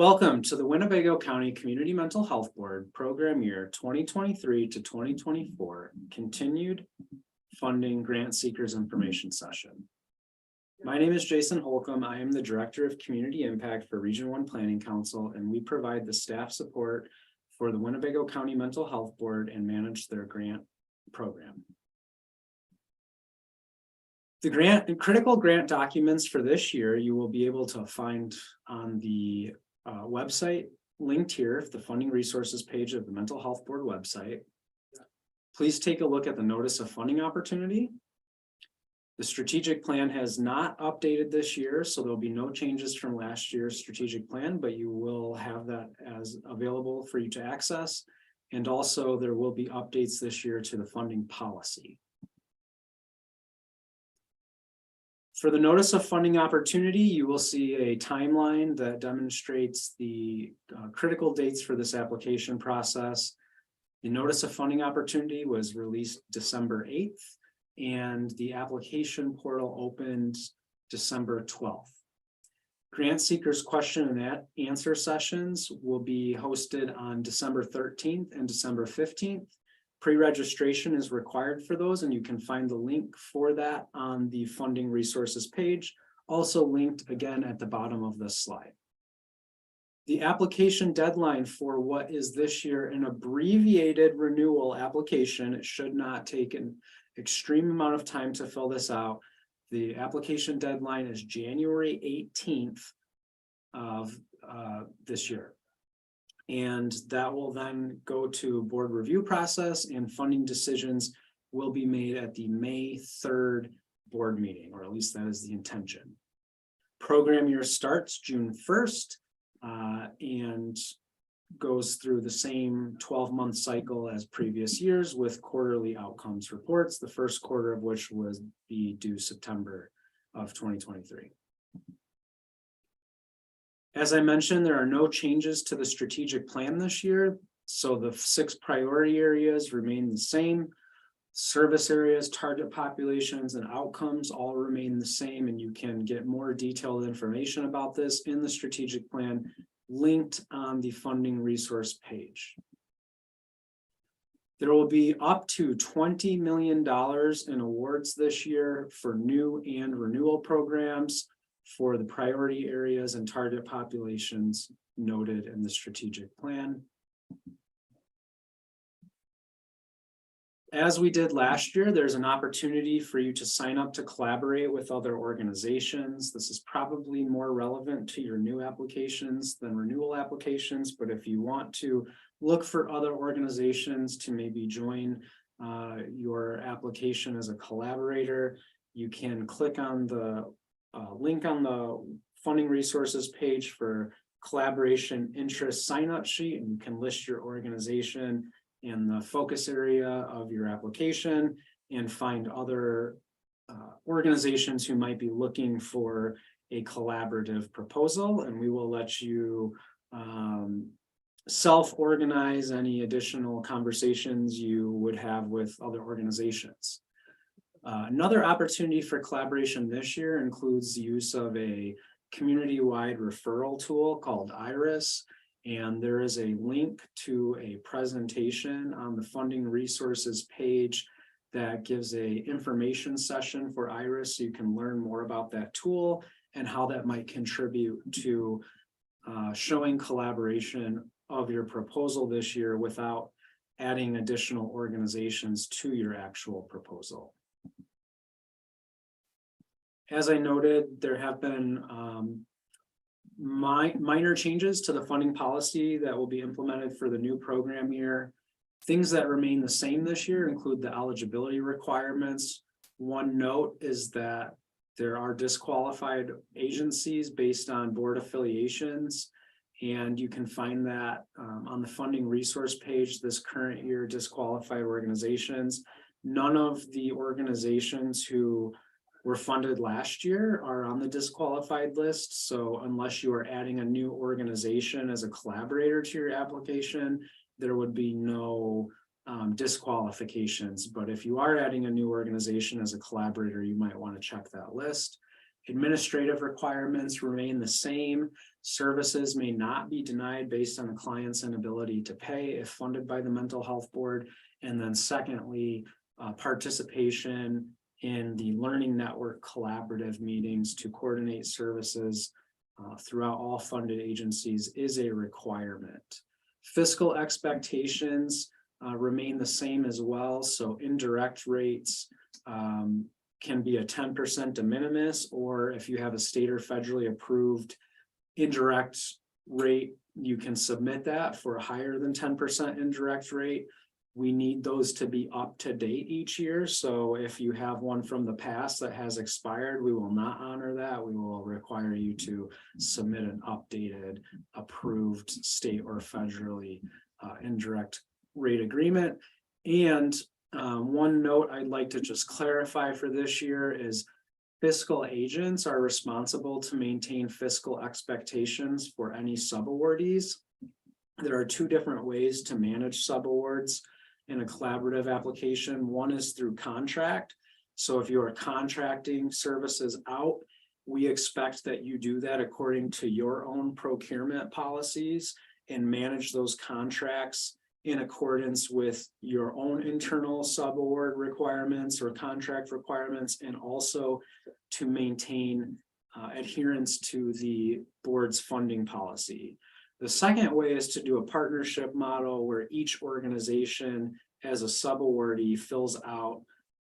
Welcome to the Winnebago County Community Mental Health Board Program Year 2023 to 2024 Continued Funding Grant Seekers Information Session. My name is Jason Holcomb. I am the Director of Community Impact for Region 1 Planning Council, and we provide the staff support for the Winnebago County Mental Health Board and manage their grant program. The critical grant documents for this year you will be able to find on the website linked here, the funding resources page of the Mental Health Board website. Please take a look at the notice of funding opportunity. The strategic plan has not updated this year, so there'll be no changes from last year's strategic plan, but you will have that as available for you to access. And also there will be updates this year to the funding policy. For the notice of funding opportunity, you will see a timeline that demonstrates the critical dates for this application process. The notice of funding opportunity was released December 8th, and the application portal opened December 12th. Grant seekers question and answer sessions will be hosted on December 13th and December 15th. Pre-registration is required for those, and you can find the link for that on the funding resources page, also linked again at the bottom of this slide. The application deadline for what is this year an abbreviated renewal application, it should not take an extreme amount of time to fill this out. The application deadline is January 18th of this year. And that will then go to board review process, and funding decisions will be made at the May 3rd board meeting, or at least that is the intention. Program year starts June 1st and goes through the same 12-month cycle as previous years with quarterly outcomes reports, the first quarter of which was be due September of 2023. As I mentioned, there are no changes to the strategic plan this year, so the 6 priority areas remain the same. Service areas, target populations, and outcomes all remain the same, and you can get more detailed information about this in the strategic plan linked on the funding resource page. There will be up to $20 million in awards this year for new and renewal programs for the priority areas and target populations noted in the strategic plan. As we did last year, there's an opportunity for you to sign up to collaborate with other organizations. This is probably more relevant to your new applications than renewal applications, but if you want to look for other organizations to maybe join your application as a collaborator, you can click on the link on the funding resources page for collaboration interest sign-up sheet, and you can list your organization in the focus area of your application and find other organizations who might be looking for a collaborative proposal, and we will let you self-organize any additional conversations you would have with other organizations. Another opportunity for collaboration this year includes the use of a community-wide referral tool called IRIS, and there is a link to a presentation on the funding resources page that gives a information session for IRIS, so you can learn more about that tool and how that might contribute to showing collaboration of your proposal this year without adding additional organizations to your actual proposal. As I noted, there have been minor changes to the funding policy that will be implemented for the new program year. Things that remain the same this year include the eligibility requirements. One note is that there are disqualified agencies based on board affiliations, and you can find that on the funding resource page, this current year disqualified organizations. None of the organizations who were funded last year are on the disqualified list. So unless you are adding a new organization as a collaborator to your application, there would be no disqualifications. But if you are adding a new organization as a collaborator, you might want to check that list. Administrative requirements remain the same. Services may not be denied based on a client's inability to pay if funded by the mental health board. And then secondly, participation in the Learning Network collaborative meetings to coordinate services throughout all funded agencies is a requirement. Fiscal expectations remain the same as well. So indirect rates can be a 10% de minimis, or if you have a state or federally approved indirect rate, you can submit that for a higher than 10% indirect rate. We need those to be up to date each year. So if you have one from the past that has expired, we will not honor that. We will require you to submit an updated, approved state or federally indirect rate agreement. And one note I'd like to just clarify for this year is fiscal agents are responsible to maintain fiscal expectations for any subawardees. There are two different ways to manage subawards in a collaborative application. One is through contract. So if you are contracting services out, we expect that you do that according to your own procurement policies and manage those contracts in accordance with your own internal subaward requirements or contract requirements, and also to maintain adherence to the board's funding policy. The second way is to do a partnership model where each organization as a subawardee fills out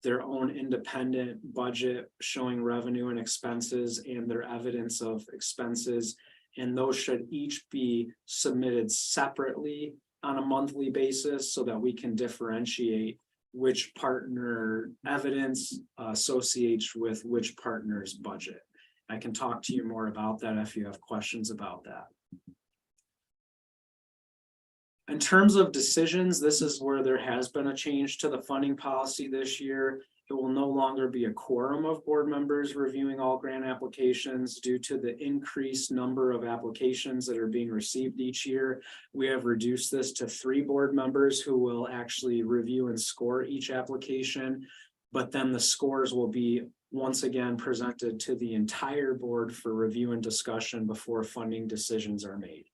their own independent budget showing revenue and expenses and their evidence of expenses, and those should each be submitted separately on a monthly basis so that we can differentiate which partner evidence associates with which partner's budget. I can talk to you more about that if you have questions about that. In terms of decisions, this is where there has been a change to the funding policy this year. It will no longer be a quorum of board members reviewing all grant applications due to the increased number of applications that are being received each year. We have reduced this to 3 board members who will actually review and score each application, but then the scores will be once again presented to the entire board for review and discussion before funding decisions are made.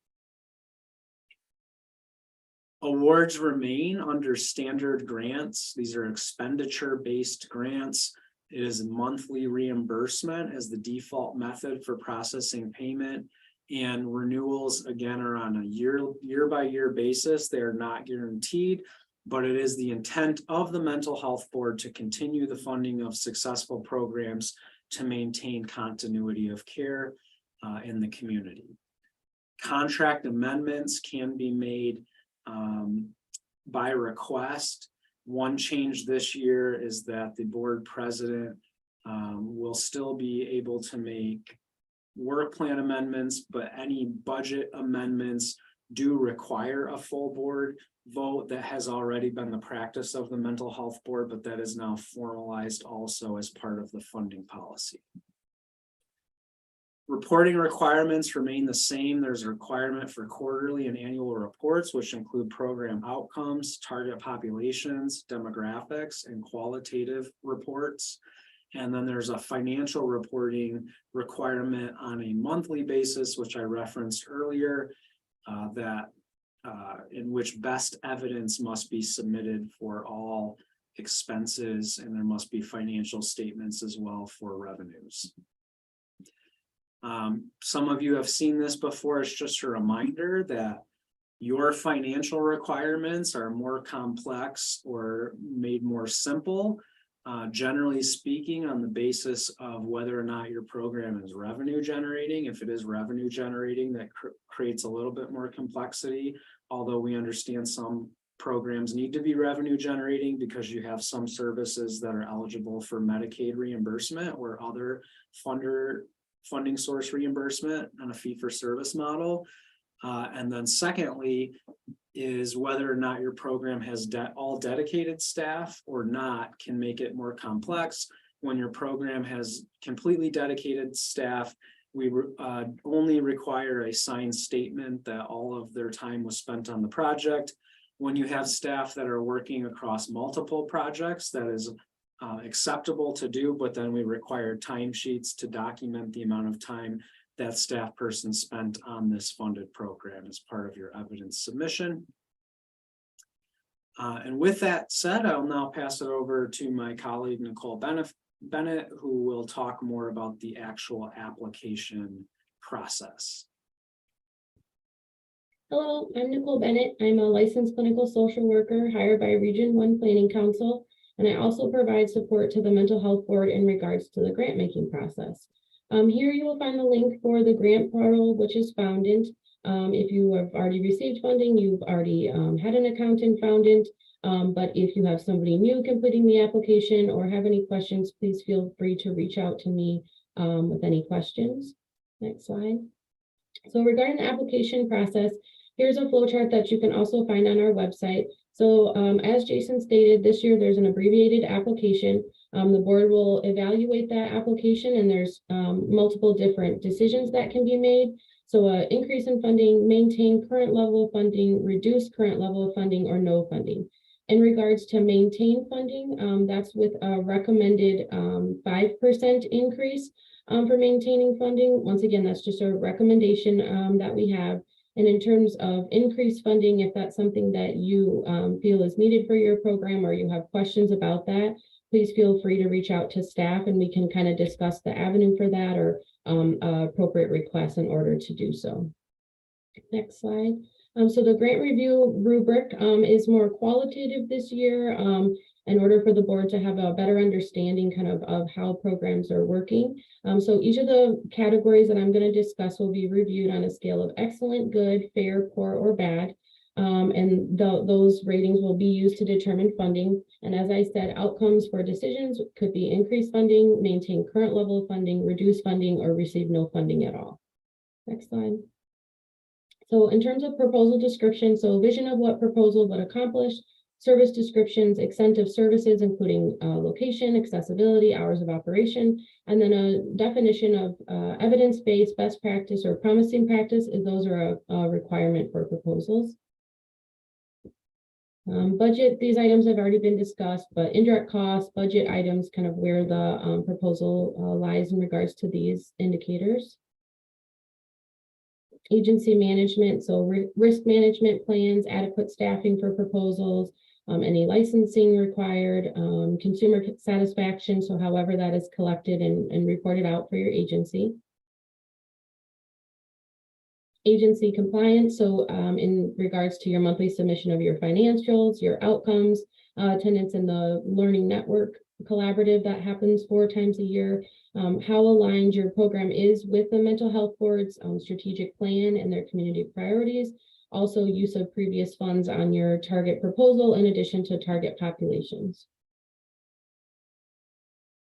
Awards remain under standard grants. These are expenditure-based grants. It is monthly reimbursement as the default method for processing payment, and renewals again are on a year-by-year basis. They are not guaranteed, but it is the intent of the mental health board to continue the funding of successful programs to maintain continuity of care in the community. Contract amendments can be made by request. One change this year is that the board president will still be able to make work plan amendments, but any budget amendments do require a full board vote. That has already been the practice of the mental health board, but that is now formalized also as part of the funding policy. Reporting requirements remain the same. There's a requirement for quarterly and annual reports, which include program outcomes, target populations, demographics, and qualitative reports. And then there's a financial reporting requirement on a monthly basis, which I referenced earlier, in which best evidence must be submitted for all expenses, and there must be financial statements as well for revenues. Some of you have seen this before. It's just a reminder that your financial requirements are more complex or made more simple, generally speaking, on the basis of whether or not your program is revenue generating. If it is revenue generating, that creates a little bit more complexity, although we understand some programs need to be revenue generating because you have some services that are eligible for Medicaid reimbursement or other funding source reimbursement on a fee-for-service model. And then secondly is whether or not your program has all dedicated staff or not can make it more complex. When your program has completely dedicated staff, we only require a signed statement that all of their time was spent on the project. When you have staff that are working across multiple projects, that is acceptable to do, but then we require timesheets to document the amount of time that staff person spent on this funded program as part of your evidence submission. And with that said, I'll now pass it over to my colleague, Nicole Bennett, who will talk more about the actual application process. Hello, I'm Nicole Bennett. I'm a licensed clinical social worker hired by Region 1 Planning Council, and I also provide support to the Mental Health Board in regards to the grant making process. Here you will find the link for the grant portal, which is Foundant. If you have already received funding, you've already had an account in Foundant. But if you have somebody new completing the application or have any questions, please feel free to reach out to me with any questions. Next slide. So regarding the application process, here's a flow chart that you can also find on our website. So as Jason stated, this year there's an abbreviated application. The board will evaluate that application, and there's multiple different decisions that can be made. So increase in funding, maintain current level of funding, reduce current level of funding, or no funding. In regards to maintain funding, that's with a recommended 5% increase for maintaining funding. Once again, that's just a recommendation that we have. And in terms of increased funding, if that's something that you feel is needed for your program or you have questions about that, please feel free to reach out to staff and we can kind of discuss the avenue for that or appropriate requests in order to do so. Next slide. So the grant review rubric is more qualitative this year in order for the board to have a better understanding kind of how programs are working. So each of the categories that I'm going to discuss will be reviewed on a scale of excellent, good, fair, poor, or bad. And those ratings will be used to determine funding. And as I said, outcomes for decisions could be increased funding, maintain current level of funding, reduce funding, or receive no funding at all. Next slide. So in terms of proposal description, so vision of what proposal would accomplish, service descriptions, extent of services, including location, accessibility, hours of operation, and then a definition of evidence-based best practice or promising practice, is those are a requirement for proposals. Budget, these items have already been discussed, but indirect costs, budget items, kind of where the proposal lies in regards to these indicators. Agency management, so risk management plans, adequate staffing for proposals, any licensing required, consumer satisfaction, so however that is collected and reported out for your agency. Agency compliance, so in regards to your monthly submission of your financials, your outcomes, attendance in the learning network collaborative that happens 4 times a year, how aligned your program is with the mental health board's strategic plan and their community priorities, also use of previous funds on your target proposal in addition to target populations.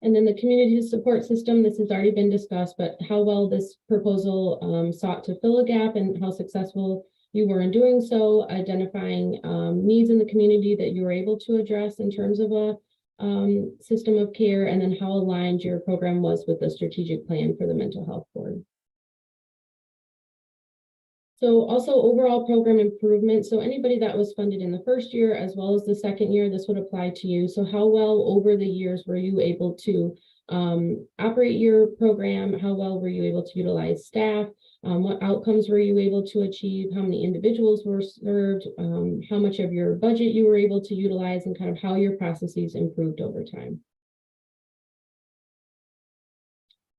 And then the community support system, this has already been discussed, but how well this proposal sought to fill a gap and how successful you were in doing so, identifying needs in the community that you were able to address in terms of a system of care, and then how aligned your program was with the strategic plan for the mental health board. So also overall program improvement. So anybody that was funded in the first year as well as the second year, this would apply to you. So how well over the years were you able to operate your program? How well were you able to utilize staff? What outcomes were you able to achieve? How many individuals were served? How much of your budget you were able to utilize, and kind of how your processes improved over time.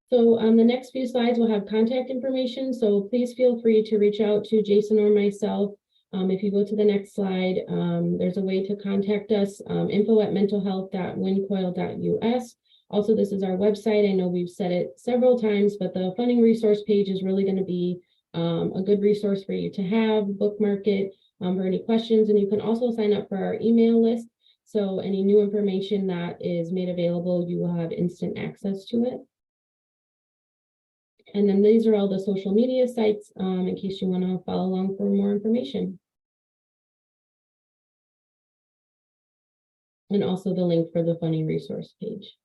So on the next few slides, we'll have contact information. So please feel free to reach out to Jason or myself. If you go to the next slide, there's a way to contact us, info@mentalhealth.wincoil.us. Also, this is our website. I know we've said it several times, but the funding resource page is really going to be a good resource for you to have, bookmark it for any questions. And you can also sign up for our email list. So any new information that is made available, you will have instant access to it. And then these are all the social media sites in case you want to follow along for more information. And also the link for the funding resource page.